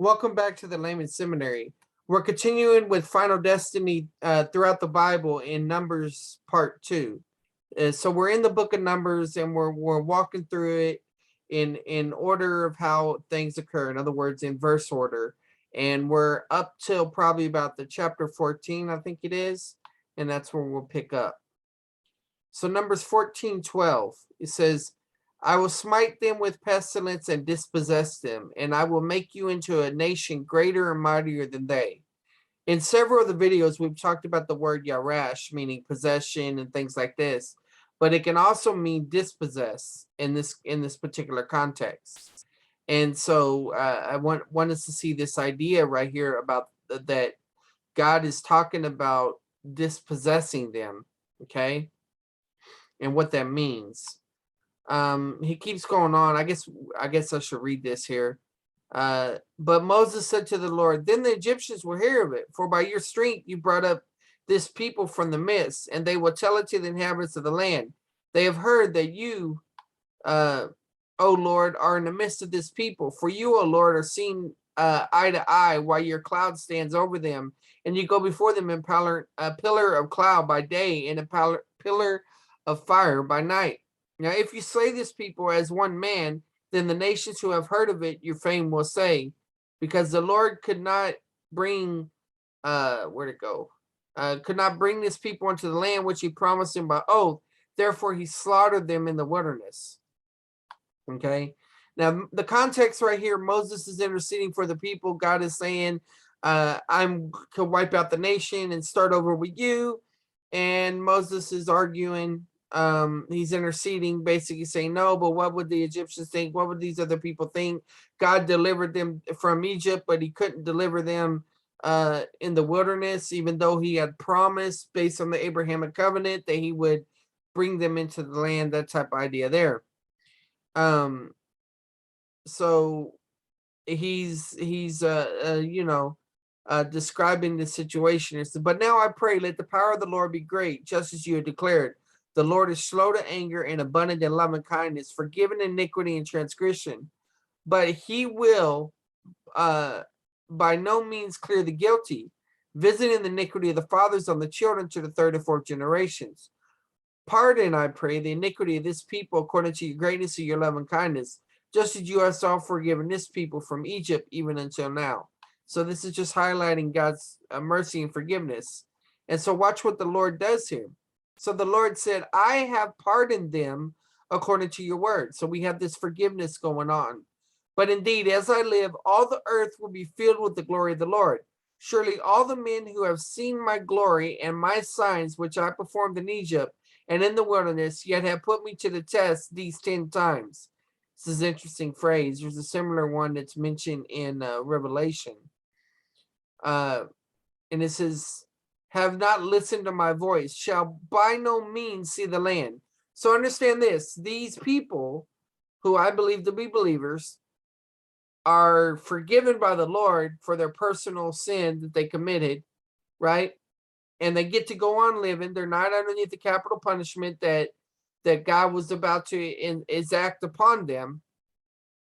Welcome back to the Layman Seminary. We're continuing with Final Destiny throughout the Bible in Numbers Part 2. So we're in the book of Numbers and we're walking through it in order of how things occur. In other words, in verse order. And we're up till probably about the chapter 14, I think it is. And that's where we'll pick up. So Numbers 14:12, it says, I will smite them with pestilence and dispossess them, and I will make you into a nation greater and mightier than they. In several of the videos, we've talked about the word yarash, meaning possession and things like this, but it can also mean dispossess in this particular context. And so I want us to see this idea right here about that God is talking about dispossessing them, okay, and what that means. He keeps going on. I guess I should read this here. But Moses said to the Lord, then the Egyptians will hear of it, for by your strength you brought up this people from the midst, and they will tell it to the inhabitants of the land. They have heard that you, O Lord, are in the midst of this people. For you, O Lord, are seen eye to eye, while your cloud stands over them, and you go before them in a pillar of cloud by day and a pillar of fire by night. Now, if you slay this people as one man, then the nations who have heard of it, your fame will say, because the Lord could not bring, where'd it go? Could not bring this people into the land which he promised them by oath. Therefore, he slaughtered them in the wilderness. Okay. Now, the context right here, Moses is interceding for the people. God is saying, I'm to wipe out the nation and start over with you. And Moses is arguing, he's interceding, basically saying, no, but what would the Egyptians think? What would these other people think? God delivered them from Egypt, but he couldn't deliver them in the wilderness, even though he had promised based on the Abrahamic covenant that he would bring them into the land, that type of idea there. So he's describing the situation. But now I pray, let the power of the Lord be great, just as you have declared. The Lord is slow to anger and abundant in loving kindness, forgiving iniquity and transgression. But he will by no means clear the guilty, visiting the iniquity of the fathers on the children to the third and fourth generations. Pardon, I pray, the iniquity of this people according to your greatness of your loving kindness, just as you have also forgiven this people from Egypt even until now. So this is just highlighting God's mercy and forgiveness. And so watch what the Lord does here. So the Lord said, I have pardoned them according to your word. So we have this forgiveness going on. But indeed, as I live, all the earth will be filled with the glory of the Lord. Surely all the men who have seen my glory and my signs, which I performed in Egypt and in the wilderness, yet have put me to the test these 10 times. This is an interesting phrase. There's a similar one that's mentioned in Revelation. And it says, have not listened to my voice, shall by no means see the land. So understand this, these people who I believe to be believers are forgiven by the Lord for their personal sin that they committed, right? And they get to go on living. They're not underneath the capital punishment that God was about to exact upon them.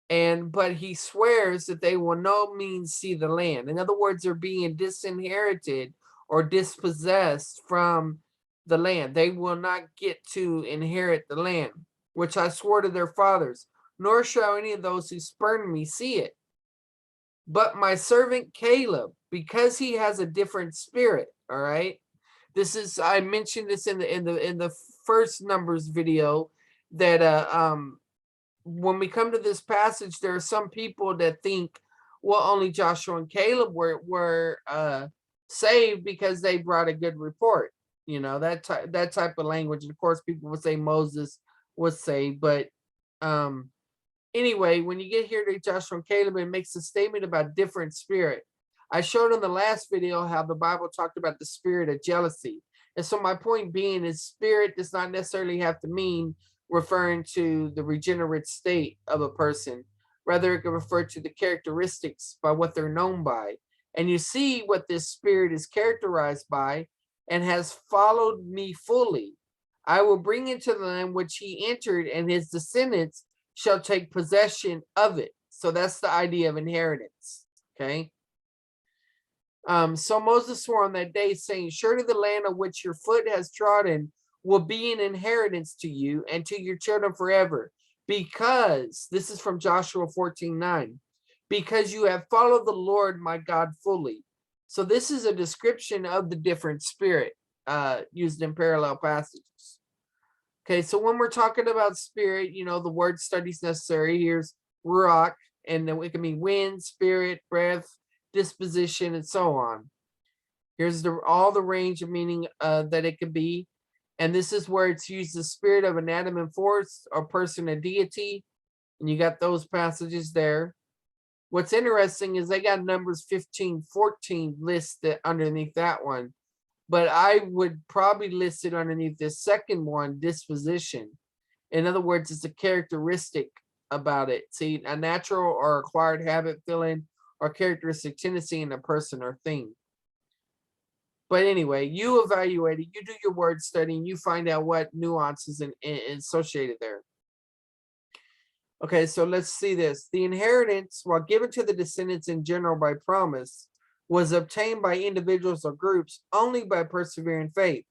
But he swears that they will no means see the land. In other words, they're being disinherited or dispossessed from the land. They will not get to inherit the land, which I swore to their fathers, nor shall any of those who spurn me see it. But my servant Caleb, because he has a different spirit, all right. This is, I mentioned this in the first Numbers video, that when we come to this passage, there are some people that think, well, only Joshua and Caleb were saved because they brought a good report. You know, that type of language. And of course, people would say Moses was saved, but anyway, when you get here to Joshua and Caleb, it makes a statement about different spirit. I showed in the last video how the Bible talked about the spirit of jealousy. And so my point being is spirit does not necessarily have to mean referring to the regenerate state of a person. Rather, it can refer to the characteristics by what they're known by. And you see what this spirit is characterized by and has followed me fully. I will bring into the land which he entered, and his descendants shall take possession of it. So that's the idea of inheritance. Okay. So Moses swore on that day, saying, surely the land on which your foot has trodden will be an inheritance to you and to your children forever. Because, this is from Joshua 14:9, because you have followed the Lord my God fully. So this is a description of the different spirit used in parallel passages. Okay, so when we're talking about spirit, the word studies necessary. Here's ruach, and then it can mean wind, spirit, breath, disposition, and so on. Here's all the range of meaning that it could be. And this is where it's used the spirit of an animate force or person, a deity. And you got those passages there. What's interesting is they got Numbers 15:14 listed underneath that one. But I would probably list it underneath this second one, disposition. In other words, it's a characteristic about it. See, a natural or acquired habit, feeling, or characteristic tendency in a person or thing. But anyway, you evaluate it, you do your word study, and you find out what nuances and associated there. Okay, so let's see this. The inheritance, while given to the descendants in general by promise, was obtained by individuals or groups only by persevering faith.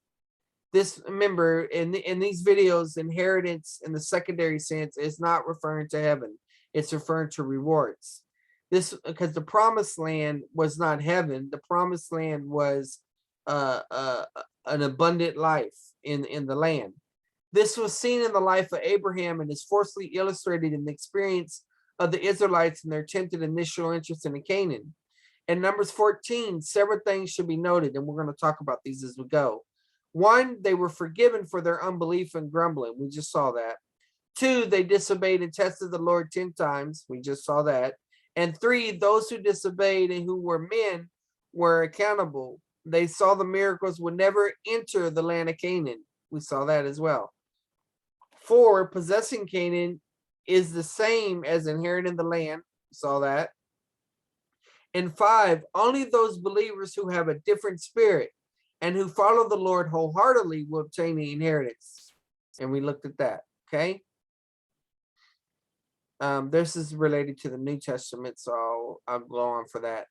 This, remember, in these videos, inheritance in the secondary sense is not referring to heaven. It's referring to rewards. This, because the promised land was not heaven. The promised land was an abundant life in the land. This was seen in the life of Abraham and is forcefully illustrated in the experience of the Israelites and their attempted initial interest in Canaan. In Numbers 14, several things should be noted, and we're going to talk about these as we go. 1, they were forgiven for their unbelief and grumbling. We just saw that. 2, they disobeyed and tested the Lord 10 times. We just saw that. And 3, those who disobeyed and who were men were accountable. They saw the miracles would never enter the land of Canaan. We saw that as well. 4, possessing Canaan is the same as inheriting the land. We saw that. And 5, only those believers who have a different spirit and who follow the Lord wholeheartedly will obtain the inheritance. And we looked at that. Okay. This is related to the New Testament, so I'll go on for that.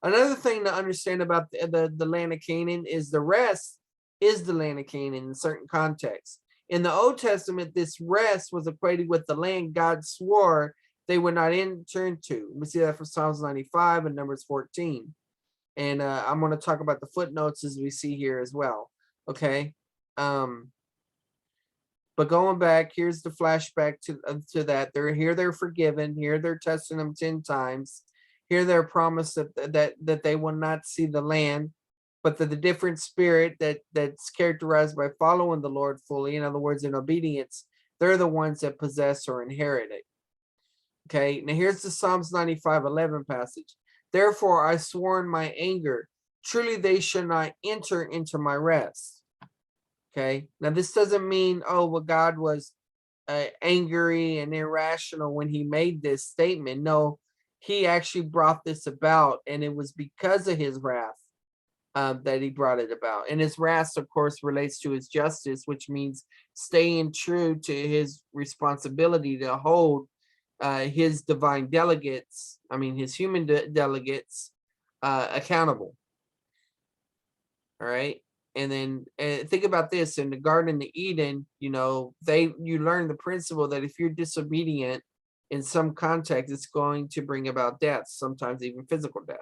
Another thing to understand about the land of Canaan is the rest is the land of Canaan in certain contexts. In the Old Testament, this rest was equated with the land God swore they would not enter into. We see that from Psalms 95 and Numbers 14. And I'm going to talk about the footnotes as we see here as well. Okay. But going back, here's the flashback to that. They're forgiven. Here they're testing them 10 times. Here they're promised that they will not see the land, but that the different spirit that's characterized by following the Lord fully, in other words, in obedience, they're the ones that possess or inherit it. Okay, now here's the Psalms 95:11 passage. Therefore I swore in my anger, truly they shall not enter into my rest. Okay, now this doesn't mean, oh, well, God was angry and irrational when he made this statement. No, he actually brought this about, and it was because of his wrath that he brought it about. And his wrath, of course, relates to his justice, which means staying true to his responsibility to hold his divine delegates, his human delegates, accountable. All right. And then think about this: in the Garden of Eden, you learn the principle that if you're disobedient in some context, it's going to bring about death, sometimes even physical death.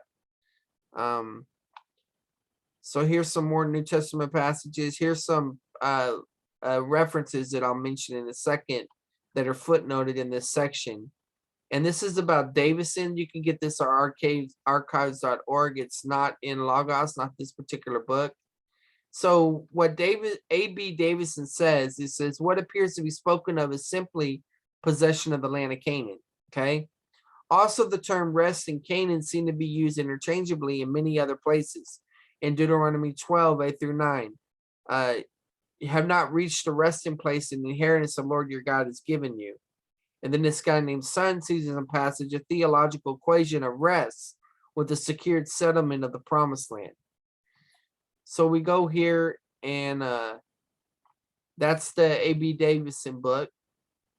So here's some more New Testament passages. Here's some references that I'll mention in a second that are footnoted in this section. And this is about Davison. You can get this at archives.org. It's not in Logos, not this particular book. So what A.B. Davison says, it says, what appears to be spoken of is simply possession of the land of Canaan. Okay. Also, the term rest in Canaan seem to be used interchangeably in many other places. In Deuteronomy 12:8-9, you have not reached the resting place in the inheritance the Lord your God has given you. And then this guy named Son sees in a passage a theological equation of rest with the secured settlement of the promised land. So we go here, and that's the A.B. Davison book.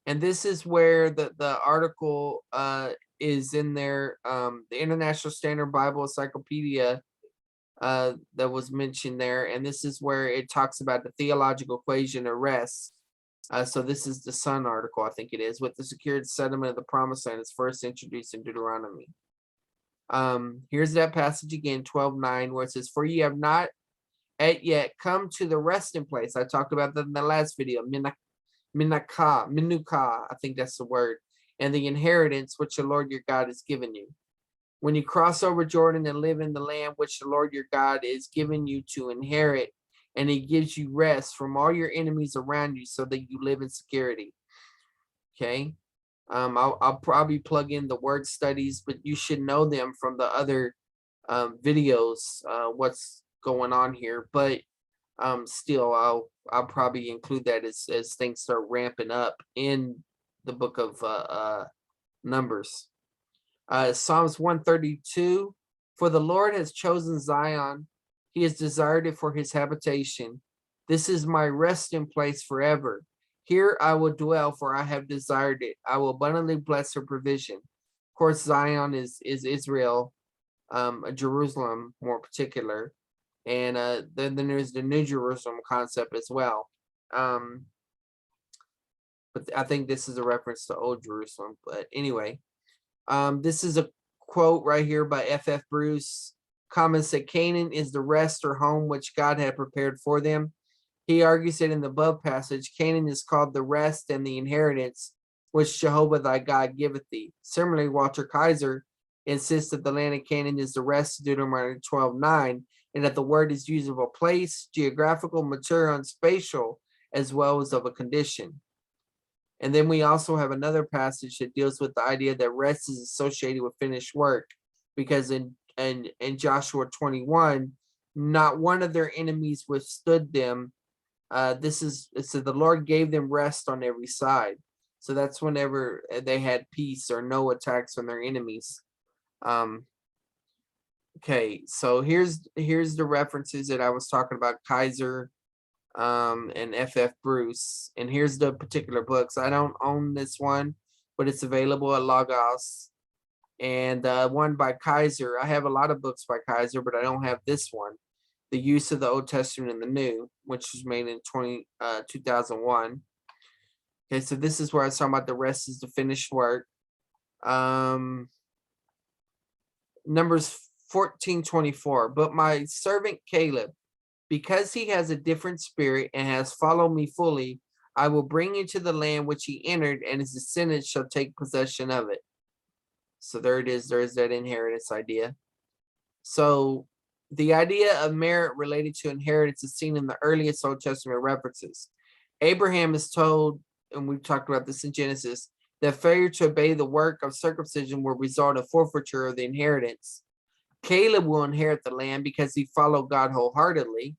And this is where the article is in there. The International Standard Bible Encyclopedia that was mentioned there, and this is where it talks about the theological equation of rest. So this is the Sun article, I think it is, with the secured settlement of the promised land is first introduced in Deuteronomy. Here's that passage again, 12:9, where it says, "For ye have not yet come to the resting place." I talked about that in the last video. Minukah, I think that's the word, and the inheritance which the Lord your God has given you. When you cross over Jordan and live in the land which the Lord your God is giving you to inherit, and he gives you rest from all your enemies around you so that you live in security. Okay. I'll probably plug in the word studies, but you should know them from the other videos, what's going on here. But still, I'll probably include that as things start ramping up in the book of Numbers. Psalms 132, "For the Lord has chosen Zion, he has desired it for his habitation. This is my resting place forever. Here I will dwell, for I have desired it. I will abundantly bless her provision." Of course, Zion is Israel, Jerusalem more particular. And then there's the New Jerusalem concept as well. But I think this is a reference to Old Jerusalem. But anyway, this is a quote right here by F.F. Bruce. Comments that Canaan is the rest or home which God had prepared for them. He argues that in the above passage, Canaan is called the rest and the inheritance which Jehovah thy God giveth thee. Similarly, Walter Kaiser insists that the land of Canaan is the rest, Deuteronomy 12:9, and that the word is used of a place, geographical, material, and spatial, as well as of a condition. And then we also have another passage that deals with the idea that rest is associated with finished work, because in Joshua 21, not one of their enemies withstood them. It said the Lord gave them rest on every side. So that's whenever they had peace or no attacks from their enemies. Okay, so here's the references that I was talking about, Kaiser and F.F. Bruce. And here's the particular books. I don't own this one, but it's available at Logos. And one by Kaiser. I have a lot of books by Kaiser, but I don't have this one. The Use of the Old Testament and the New, which was made in 2001. Okay, so this is where I was talking about the rest is the finished work. Numbers 14:24. "But my servant Caleb, because he has a different spirit and has followed me fully, I will bring you to the land which he entered, and his descendants shall take possession of it." So there it is. There is that inheritance idea. So the idea of merit related to inheritance is seen in the earliest Old Testament references. Abraham is told, and we've talked about this in Genesis, that failure to obey the work of circumcision will result in forfeiture of the inheritance. Caleb will inherit the land because he followed God wholeheartedly.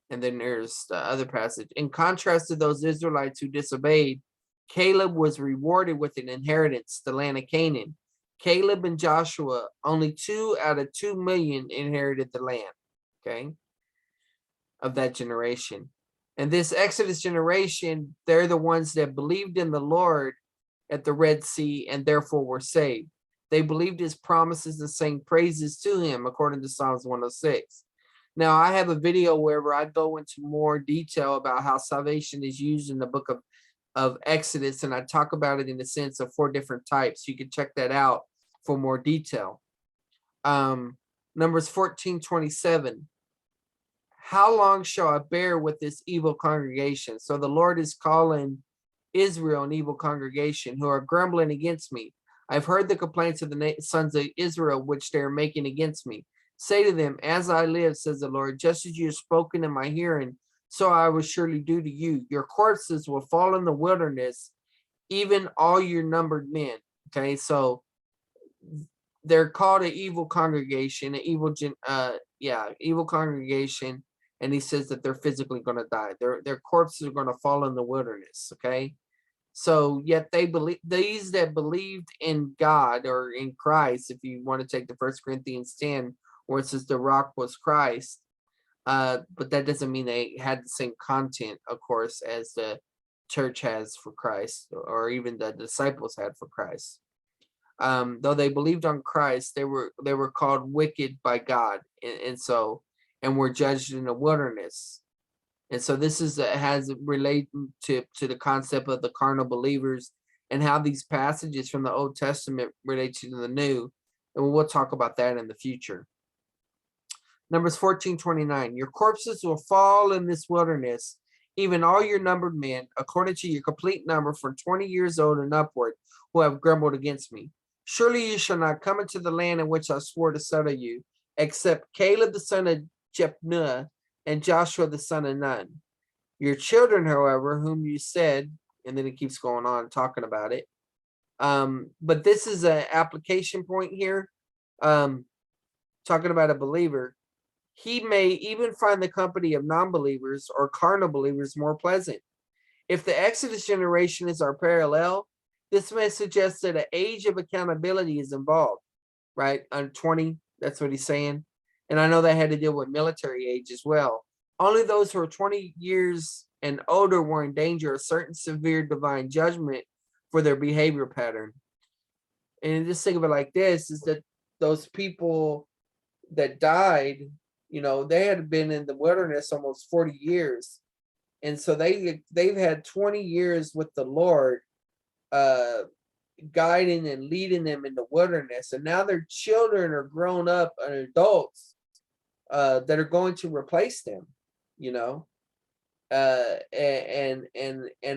And then there's the other passage. In contrast to those Israelites who disobeyed, Caleb was rewarded with an inheritance, the land of Canaan. Caleb and Joshua, only 2 out of 2 million inherited the land, okay, of that generation. And this Exodus generation, they're the ones that believed in the Lord at the Red Sea and therefore were saved. They believed his promises and sang praises to him, according to Psalms 106. Now, I have a video where I go into more detail about how salvation is used in the book of Exodus, and I talk about it in the sense of 4 different types. You can check that out for more detail. Numbers 14:27. "How long shall I bear with this evil congregation?" So the Lord is calling Israel an evil congregation who are grumbling against me. "I've heard the complaints of the sons of Israel, which they are making against me. Say to them, as I live, says the Lord, just as you have spoken in my hearing, so I will surely do to you. Your corpses will fall in the wilderness, even all your numbered men." Okay, so they're called an evil congregation, evil congregation, and he says that they're physically going to die. Their corpses are going to fall in the wilderness. Okay, so yet they believe, these that believed in God or in Christ, if you want to take the 1 Corinthians 10, where it says the rock was Christ, but that doesn't mean they had the same content, of course, as the church has for Christ, or even the disciples had for Christ. Though they believed on Christ, they were called wicked by God, and were judged in the wilderness. And so this has related to the concept of the carnal believers and how these passages from the Old Testament relate to the New. And we'll talk about that in the future. Numbers 14:29. Your corpses will fall in this wilderness, even all your numbered men, according to your complete number, from 20 years old and upward, who have grumbled against me. Surely you shall not come into the land in which I swore to settle you, except Caleb the son of Jephunneh and Joshua the son of Nun. Your children, however, whom you said, and then it keeps going on talking about it. But this is an application point here, talking about a believer. He may even find the company of non-believers or carnal believers more pleasant. If the Exodus generation is our parallel, this may suggest that an age of accountability is involved, right? On 20, that's what he's saying. And I know that had to deal with military age as well. Only those who are 20 years and older were in danger of certain severe divine judgment for their behavior pattern. And just think of it like this, is that those people that died, they had been in the wilderness almost 40 years. And so they've had 20 years with the Lord, guiding and leading them in the wilderness. And now their children are grown up and adults that are going to replace them, and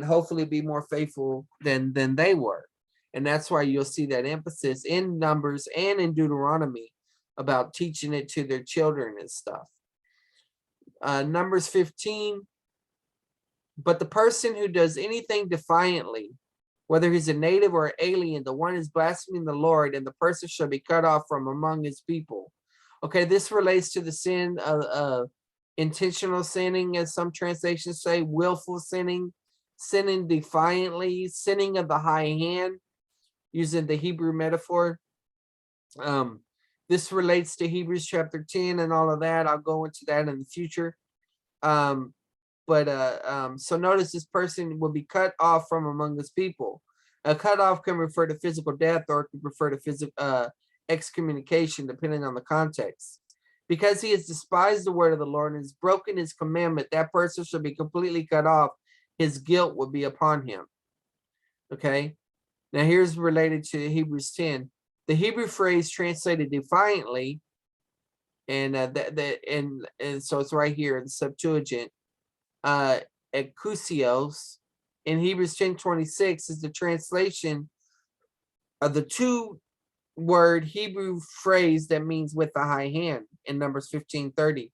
hopefully be more faithful than they were. And that's why you'll see that emphasis in Numbers and in Deuteronomy about teaching it to their children and stuff. Numbers 15. But the person who does anything defiantly, whether he's a native or an alien, the one is blaspheming the Lord, and the person shall be cut off from among his people. Okay, this relates to the sin of intentional sinning, as some translations say, willful sinning, sinning defiantly, sinning of the high hand, using the Hebrew metaphor. This relates to Hebrews chapter 10 and all of that. I'll go into that in the future. So notice this person will be cut off from among his people. A cut off can refer to physical death, or it can refer to physical excommunication, depending on the context. Because he has despised the word of the Lord and has broken his commandment, that person shall be completely cut off. His guilt will be upon him. Okay. Now here's related to Hebrews 10. The Hebrew phrase translated defiantly, and so it's right here in the Septuagint. Ekousios in Hebrews 10:26 is the translation of the two-word Hebrew phrase that means with the high hand in Numbers 15:30.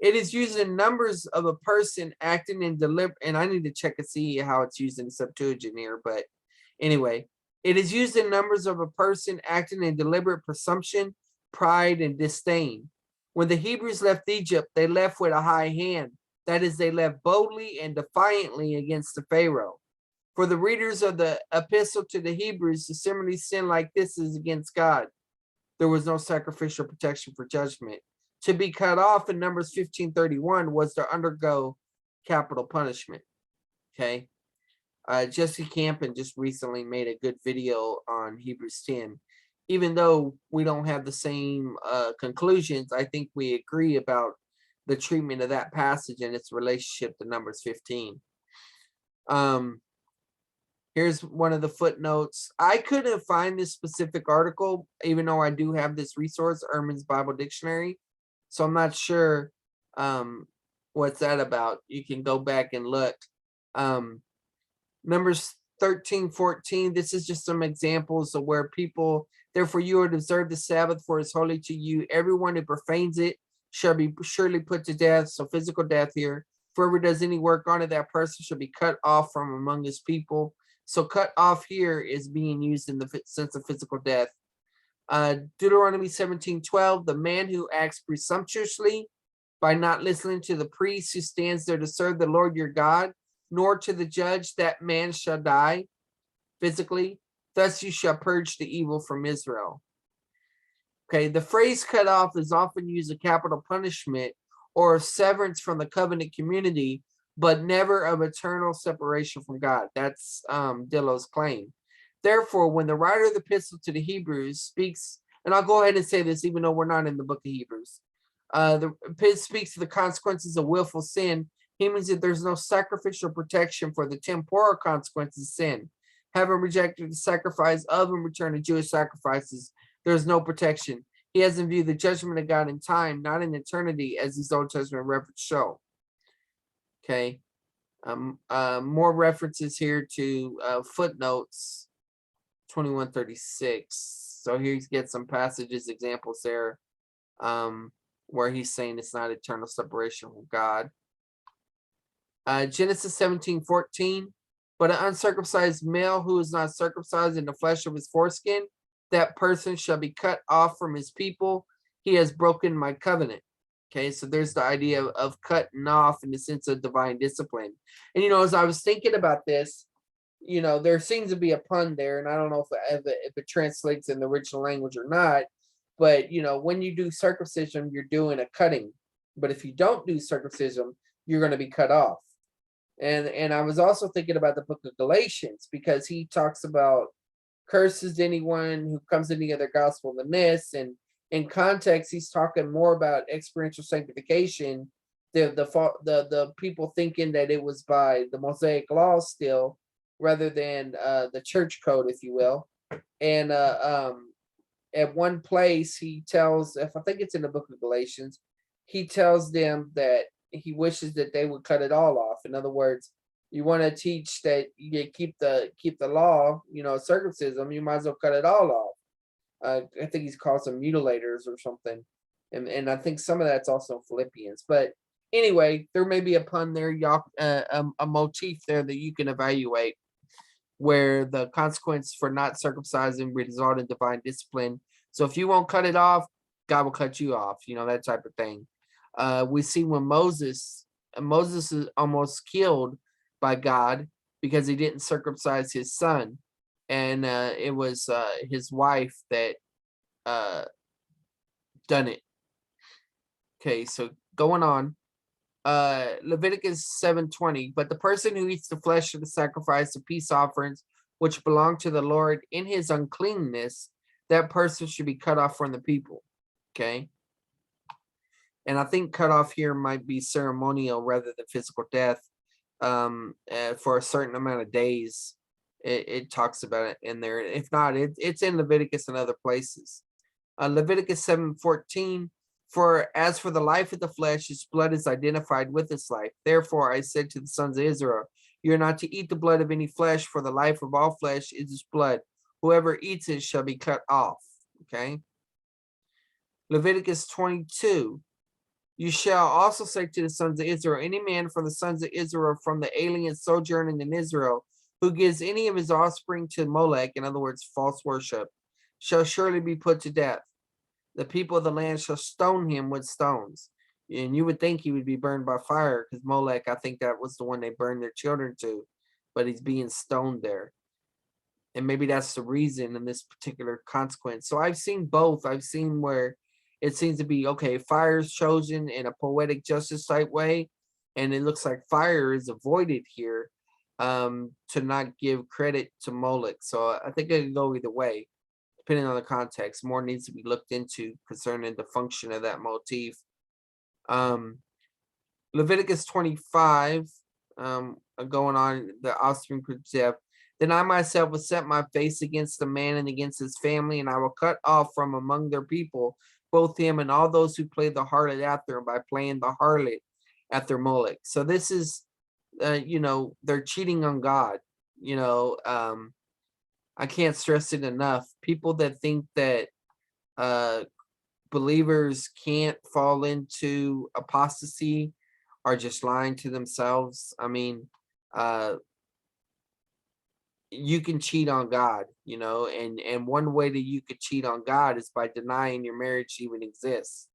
It is used in numbers of a person acting in deliberate, and I need to check and see how it's used in the Septuagint here, but anyway, it is used in numbers of a person acting in deliberate presumption, pride, and disdain. When the Hebrews left Egypt, they left with a high hand. That is, they left boldly and defiantly against the Pharaoh. For the readers of the epistle to the Hebrews, the similarly sin like this is against God. There was no sacrificial protection for judgment. To be cut off in Numbers 15:31 was to undergo capital punishment. Okay. Jesse Campen just recently made a good video on Hebrews 10. Even though we don't have the same conclusions, I think we agree about the treatment of that passage and its relationship to Numbers 15. Here's one of the footnotes. I couldn't find this specific article, even though I do have this resource, Ehrman's Bible Dictionary. So I'm not sure what's that about. You can go back and look. Numbers 13:14. This is just some examples of where people, therefore you are to observe the Sabbath, for it's holy to you. Everyone who profanes it shall be surely put to death. So physical death here. Whoever does any work on it, that person shall be cut off from among his people. So cut off here is being used in the sense of physical death. Deuteronomy 17:12. The man who acts presumptuously by not listening to the priest who stands there to serve the Lord your God, nor to the judge, that man shall die physically. Thus you shall purge the evil from Israel. Okay, the phrase cut off is often used as capital punishment or severance from the covenant community, but never of eternal separation from God. That's Dillow's claim. Therefore, when the writer of the epistle to the Hebrews speaks, and I'll go ahead and say this even though we're not in the book of Hebrews, the speaks to the consequences of willful sin, he means that there's no sacrificial protection for the temporal consequences of sin. Having rejected the sacrifice of and return to Jewish sacrifices, there's no protection. He has in view the judgment of God in time, not in eternity, as these Old Testament references show. Okay. More references here to footnotes 2136. So here you get some passages, examples there, where he's saying it's not eternal separation from God. Genesis 17:14. But an uncircumcised male who is not circumcised in the flesh of his foreskin, that person shall be cut off from his people. He has broken my covenant. Okay, so there's the idea of cutting off in the sense of divine discipline. And, as I was thinking about this, there seems to be a pun there, and I don't know if it translates in the original language or not. But, when you do circumcision, you're doing a cutting. But if you don't do circumcision, you're going to be cut off. And I was also thinking about the book of Galatians, because he talks about curses anyone who comes into the other gospel than this. And in context, he's talking more about experiential sanctification. The people thinking that it was by the Mosaic law still, rather than the church code, if you will. And at one place, he tells, if I think it's in the book of Galatians, he tells them that he wishes that they would cut it all off. In other words, you want to teach that you keep the law, circumcision, you might as well cut it all off. I think he's called some mutilators or something. And I think some of that's also Philippians. But anyway, there may be a pun there, a motif there that you can evaluate, where the consequence for not circumcising result in divine discipline. So if you won't cut it off, God will cut you off, that type of thing. We see when Moses is almost killed by God because he didn't circumcise his son. And it was his wife that done it. Okay, so going on. Leviticus 7:20. But the person who eats the flesh of the sacrifice of peace offerings, which belong to the Lord in his uncleanness, that person should be cut off from the people. Okay. And I think cut off here might be ceremonial rather than physical death. For a certain amount of days, it talks about it in there. If not, it's in Leviticus and other places. Leviticus 7:14. For as for the life of the flesh, its blood is identified with its life. Therefore, I said to the sons of Israel, you are not to eat the blood of any flesh, for the life of all flesh is its blood. Whoever eats it shall be cut off. Okay. Leviticus 22. You shall also say to the sons of Israel, any man from the sons of Israel, from the alien sojourning in Israel, who gives any of his offspring to Molech, in other words, false worship, shall surely be put to death. The people of the land shall stone him with stones. And you would think he would be burned by fire, because Molech, I think that was the one they burned their children to, but he's being stoned there. And maybe that's the reason in this particular consequence. So I've seen both. I've seen where it seems to be, okay, fire is chosen in a poetic justice type way, and it looks like fire is avoided here to not give credit to Molech. So I think it can go either way, depending on the context. More needs to be looked into concerning the function of that motif. Leviticus 25, going on, the offspring precept. Then I myself will set my face against the man and against his family, and I will cut off from among their people both him and all those who play the harlot after him by playing the harlot after Molech. So this is, they're cheating on God. I can't stress it enough. People that think that believers can't fall into apostasy are just lying to themselves. I mean, you can cheat on God, and one way that you could cheat on God is by denying your marriage even exists.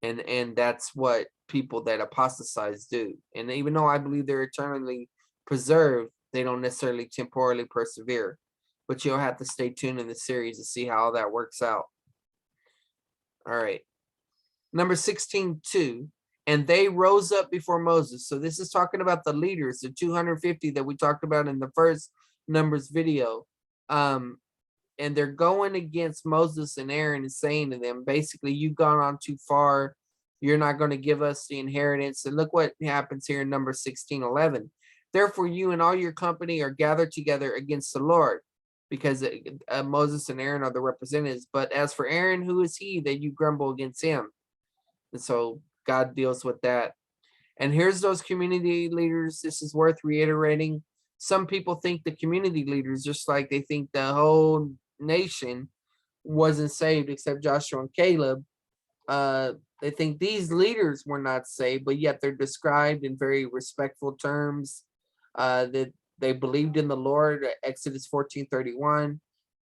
And that's what people that apostatize do. And even though I believe they're eternally preserved, they don't necessarily temporally persevere. But you'll have to stay tuned in the series to see how that works out. All right. Number 16:2. And they rose up before Moses. So this is talking about the leaders, the 250 that we talked about in the first Numbers video. And they're going against Moses and Aaron and saying to them, basically, you've gone on too far. You're not going to give us the inheritance. And look what happens here in Numbers 16:11. Therefore, you and all your company are gathered together against the Lord, because Moses and Aaron are the representatives. But as for Aaron, who is he that you grumble against him? And so God deals with that. And here's those community leaders. This is worth reiterating. Some people think the community leaders, just like they think the whole nation wasn't saved except Joshua and Caleb. They think these leaders were not saved, but yet they're described in very respectful terms. That they believed in the Lord, Exodus 14:31.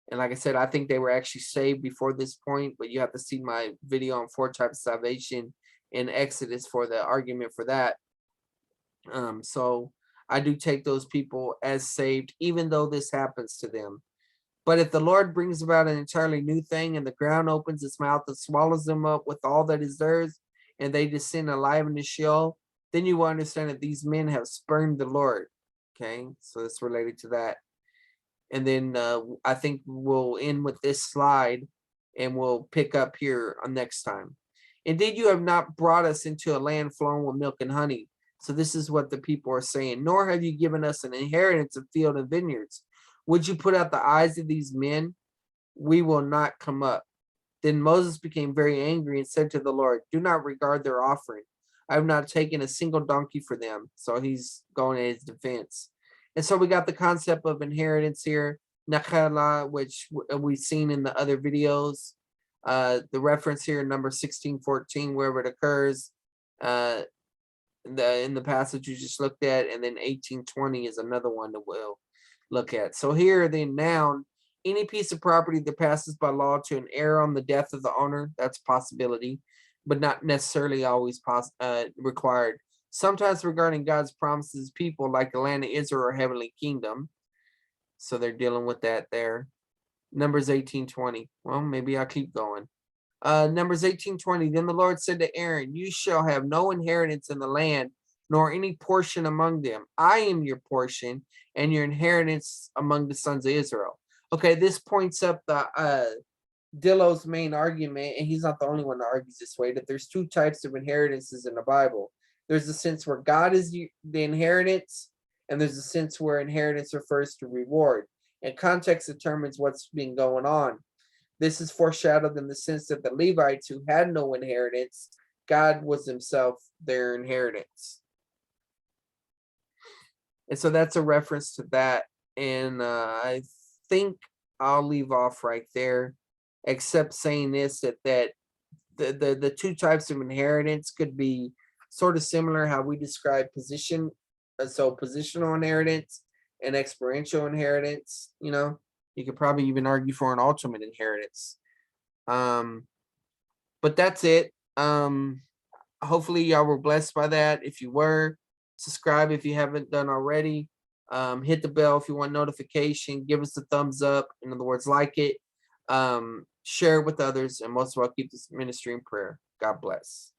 And like I said, I think they were actually saved before this point, but you have to see my video on 4 types of salvation in Exodus for the argument for that. So I do take those people as saved, even though this happens to them. But if the Lord brings about an entirely new thing and the ground opens its mouth and swallows them up with all that is theirs, and they descend alive into Sheol, then you will understand that these men have spurned the Lord. Okay, so it's related to that. And then I think we'll end with this slide and we'll pick up here on next time. Indeed, you have not brought us into a land flowing with milk and honey. So this is what the people are saying. Nor have you given us an inheritance of field and vineyards. Would you put out the eyes of these men? We will not come up. Then Moses became very angry and said to the Lord, do not regard their offering. I have not taken a single donkey for them. So he's going at his defense. And so we got the concept of inheritance here, Nachala, which we've seen in the other videos. The reference here, number 16:14, wherever it occurs, in the passage you just looked at, and then 18:20 is another one that we'll look at. So here, the noun, any piece of property that passes by law to an heir on the death of the owner, that's a possibility, but not necessarily always required. Sometimes regarding God's promises, people like the land of Israel or heavenly kingdom. So they're dealing with that there. Numbers 18:20. Well, maybe I'll keep going. Numbers 18:20. Then the Lord said to Aaron, you shall have no inheritance in the land, nor any portion among them. I am your portion and your inheritance among the sons of Israel. Okay, this points up the Dillo's main argument, and he's not the only one that argues this way, that there's 2 types of inheritances in the Bible. There's a sense where God is the inheritance, and there's a sense where inheritance refers to reward. And context determines what's been going on. This is foreshadowed in the sense that the Levites, who had no inheritance, God was himself their inheritance. And so that's a reference to that. And I think I'll leave off right there, except saying this, that the 2 types of inheritance could be sort of similar how we describe position. So positional inheritance and experiential inheritance, you could probably even argue for an ultimate inheritance. But that's it. Hopefully y'all were blessed by that. If you were, subscribe if you haven't done already. Hit the bell if you want notification. Give us a thumbs up. In other words, like it. Share it with others. And most of all, keep this ministry in prayer. God bless.